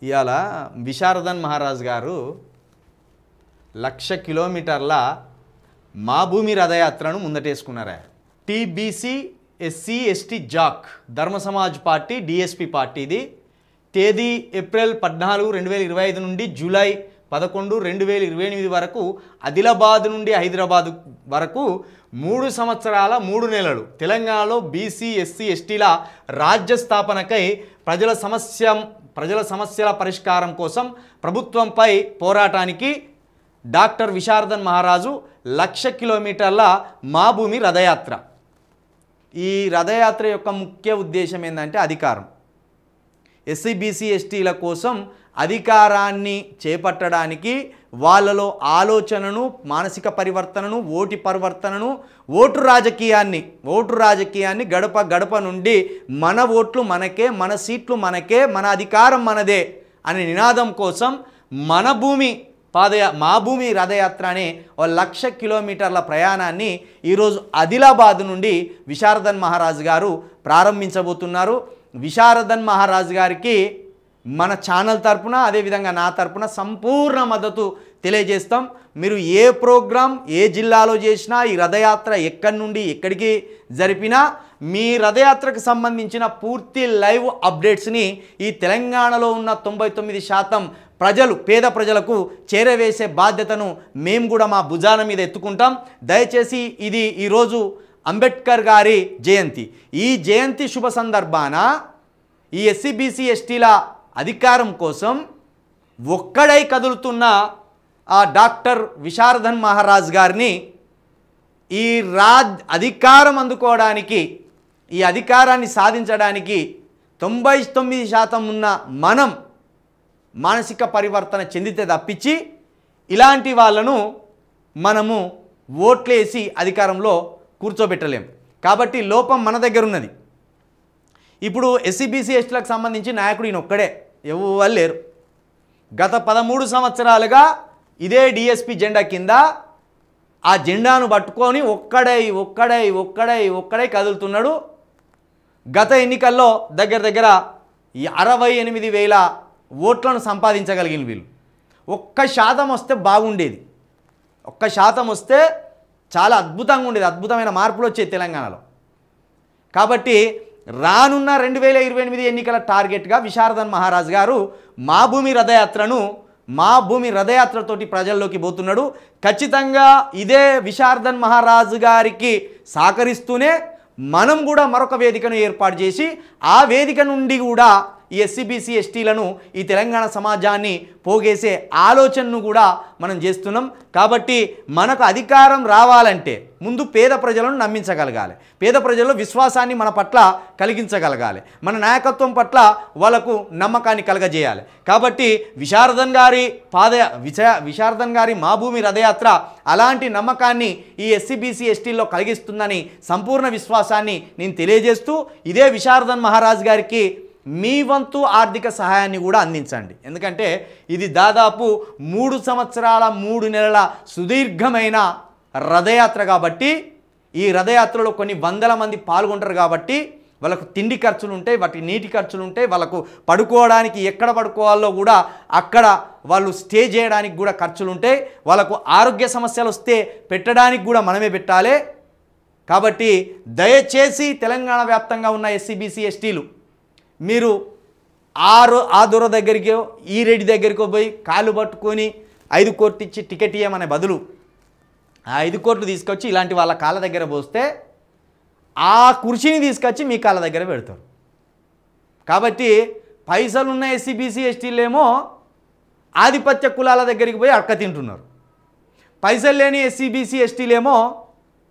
ఇవాళ విశారదన్ మహారాజ్ గారు 1,00,000 కిలోమీటర్ల మా భూమి రథయాత్రను ముందటేసుకున్నారా. టీబీసీ ఎస్సీ ఎస్టీ జాక్ ధర్మ సమాజ్ పార్టీ డిఎస్పి పార్టీది. తేదీ ఏప్రిల్ 14, 2025 నుండి జూలై 11, 2028 వరకు ఆదిలాబాద్ నుండి హైదరాబాద్ వరకు 3 సంవత్సరాల 3 నెలలు తెలంగాణలో బీసీ ఎస్సీ ఎస్టీల రాజ్య స్థాపనకై ప్రజల సమస్యల పరిష్కారం కోసం ప్రభుత్వంపై పోరాటానికి డాక్టర్ విశారదన్ మహారాజు 1,00,000 కిలోమీటర్ల మా భూమి రథయాత్ర. ఈ రథయాత్ర యొక్క ముఖ్య ఉద్దేశం ఏంటంటే అధికారం. ఎస్సీ బీసీ ఎస్టీల కోసం అధికారాన్ని చేపట్టడానికి వాళ్ళలో ఆలోచనను, మానసిక పరివర్తనను, ఓటు పరివర్తనను, ఓటు రాజకీయాన్ని గడప గడప నుండి మన ఓట్లు మనకే, మన సీట్లు మనకే, మన అధికారం మనదే అనే నినాదం కోసం మా భూమి రథయాత్ర అనే 1,00,000 కిలోమీటర్ల ప్రయాణాన్ని ఈరోజు ఆదిలాబాద్ నుండి విశారదన్ మహారాజ్ గారు ప్రారంభించబోతున్నారు. విశారదన్ మహారాజ్ గారికి మన ఛానల్ తరపున అదేవిధంగా నా తరపున సంపూర్ణ మద్దతు తెలియజేస్తాం. మీరు ఏ ప్రోగ్రాం ఏ జిల్లాలో చేసినా, ఈ రథయాత్ర ఎక్కడి నుండి ఎక్కడికి జరిపినా మీ రథయాత్రకు సంబంధించిన పూర్తి లైవ్ అప్డేట్స్ని ఈ తెలంగాణలో ఉన్న 99% పేద ప్రజలకు చేరవేసే బాధ్యతను మేము కూడా మా భుజాన మీద ఎత్తుకుంటాం. దయచేసి ఇది ఈరోజు అంబేద్కర్ గారి జయంతి. ఈ జయంతి శుభ సందర్భాన ఈ ఎస్సీ బీసీ ఎస్టీల అధికారం కోసం ఒక్కడై కదులుతున్న ఆ డాక్టర్ విశారదన్ మహారాజ్ గారిని ఈ అధికారం అందుకోవడానికి, ఈ అధికారాన్ని సాధించడానికి 99% ఉన్న మనం మానసిక పరివర్తన చెందితే తప్పించి ఇలాంటి వాళ్ళను మనము ఓట్లేసి అధికారంలో కూర్చోబెట్టలేం. కాబట్టి లోపం మన దగ్గర ఉన్నది. ఇప్పుడు ఎస్సీ బీసీ ఎస్టీలకు సంబంధించి నాయకుడు ఈయన ఒక్కడే, ఎవరు లేరు. గత 13 సంవత్సరాలుగా ఇదే డిఎస్పి జెండా కింద ఆ జెండాను పట్టుకొని ఒక్కడై కదులుతున్నాడు. గత ఎన్నికల్లో దగ్గర 68,000 ఓట్లను సంపాదించగలిగిన వీళ్ళు. 1% వస్తే బాగుండేది. 1% వస్తే చాలా అద్భుతంగా ఉండేది. అద్భుతమైన మార్పులు వచ్చాయి తెలంగాణలో. కాబట్టి రానున్న 2028 ఎన్నికల టార్గెట్గా విశారదన్ మహారాజ్ గారు మా భూమి రథయాత్రతోటి ప్రజల్లోకి పోతున్నాడు. ఖచ్చితంగా ఇదే విశారదన్ మహారాజు గారికి సహకరిస్తూనే మనం కూడా మరొక వేదికను ఏర్పాటు చేసి ఆ వేదిక నుండి కూడా ఈ ఎస్సీ బీసీ ఎస్టీలను, ఈ తెలంగాణ సమాజాన్ని పోగేసే ఆలోచనను కూడా మనం చేస్తున్నాం. కాబట్టి మనకు అధికారం రావాలంటే ముందు పేద ప్రజలను నమ్మించగలగాలి, పేద ప్రజల్లో విశ్వాసాన్ని మన పట్ల కలిగించగలగాలి, మన నాయకత్వం పట్ల వాళ్ళకు నమ్మకాన్ని కలగజేయాలి. కాబట్టి విశారదన్ గారి మా భూమి రథయాత్ర అలాంటి నమ్మకాన్ని ఈ ఎస్సీ బీసీ ఎస్టీల్లో కలిగిస్తుందని సంపూర్ణ విశ్వాసాన్ని నేను తెలియజేస్తూ ఇదే విశారదన్ మహారాజ్ గారికి మీ వంతు ఆర్థిక సహాయాన్ని కూడా అందించండి. ఎందుకంటే ఇది దాదాపు 3 సంవత్సరాల 3 నెలల సుదీర్ఘమైన రథయాత్ర కాబట్టి ఈ రథయాత్రలో కొన్ని వందల మంది పాల్గొంటారు. కాబట్టి వాళ్ళకు తిండి ఖర్చులు ఉంటాయి, వాటి నీటి ఖర్చులు ఉంటాయి, వాళ్ళకు పడుకోవడానికి ఎక్కడ పడుకోవాలో కూడా అక్కడ వాళ్ళు స్టే చేయడానికి కూడా ఖర్చులు ఉంటాయి, వాళ్ళకు ఆరోగ్య సమస్యలు వస్తే పెట్టడానికి కూడా మనమే పెట్టాలి. కాబట్టి దయచేసి తెలంగాణ వ్యాప్తంగా ఉన్న ఎస్సీ బీసీ ఎస్టీలు మీరు ఆ దొర దగ్గరికో ఈ రెడ్డి దగ్గరికో పోయి కాళ్ళు పట్టుకొని 5 కోట్లు ఇచ్చి టికెట్ ఇవ్వమనే బదులు ఆ 5 కోట్లు తీసుకొచ్చి ఇలాంటి వాళ్ళ కాళ్ళ దగ్గర పోస్తే ఆ కుర్చీని తీసుకొచ్చి మీ కాళ్ళ దగ్గర పెడతారు. కాబట్టి పైసలున్న ఎస్సీ బీసీ ఎస్టీలేమో ఆధిపత్య కులాల దగ్గరికి పోయి అడక తింటున్నారు. పైసలు లేని ఎస్సీ బీసీ ఎస్టీలేమో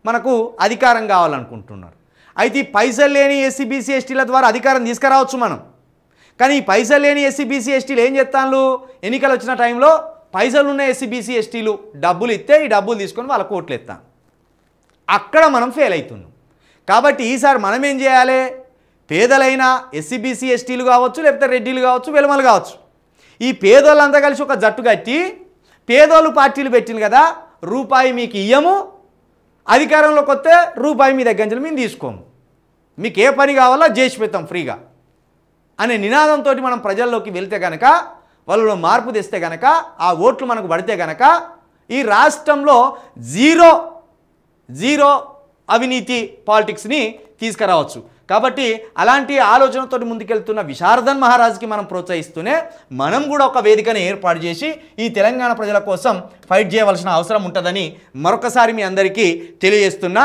మనకు అధికారం కావాలనుకుంటున్నారు. అయితే ఈ పైసలు లేని ఎస్సీ బీసీ ఎస్టీల ద్వారా అధికారం తీసుకురావచ్చు మనం. కానీ ఈ పైసలు లేని ఎస్సీ బీసీ ఎస్టీలు ఏం చేస్తాను, ఎన్నికలు వచ్చిన టైంలో పైసలు ఉన్న ఎస్సీ బీసీ ఎస్టీలు డబ్బులు ఇస్తే ఈ డబ్బులు తీసుకొని వాళ్ళ కోట్లు ఎత్తాం. అక్కడ మనం ఫెయిల్ అవుతున్నాం. కాబట్టి ఈసారి మనం ఏం చేయాలి, పేదలైన ఎస్సీ బీసీ ఎస్టీలు కావచ్చు, లేకపోతే రెడ్డిలు కావచ్చు, వెలమలు కావచ్చు, ఈ పేదోళ్ళంతా కలిసి ఒక జట్టు కట్టి పేదోళ్ళు పార్టీలు పెట్టింది కదా, రూపాయి మీకు ఇయ్యము, అధికారంలోకి వస్తే రూపాయి మీ దగ్గర నుంచి మేము తీసుకోము, మీకు ఏ పని కావాలో చేసి పెడతాం ఫ్రీగా. అనే నినాదంతో మనం ప్రజల్లోకి వెళ్తే కనుక, వాళ్ళలో మార్పు తెస్తే కనుక, ఆ ఓట్లు మనకు పడితే కనుక ఈ రాష్ట్రంలో జీరో అవినీతి పాలిటిక్స్ని తీసుకురావచ్చు. కాబట్టి అలాంటి ఆలోచనతో ముందుకెళ్తున్న విశారదన్ మహారాజ్కి మనం ప్రోత్సహిస్తూనే మనం కూడా ఒక వేదికను ఏర్పాటు చేసి ఈ తెలంగాణ ప్రజల కోసం ఫైట్ చేయవలసిన అవసరం ఉంటుందని మరొకసారి మీ అందరికీ తెలియజేస్తున్నా.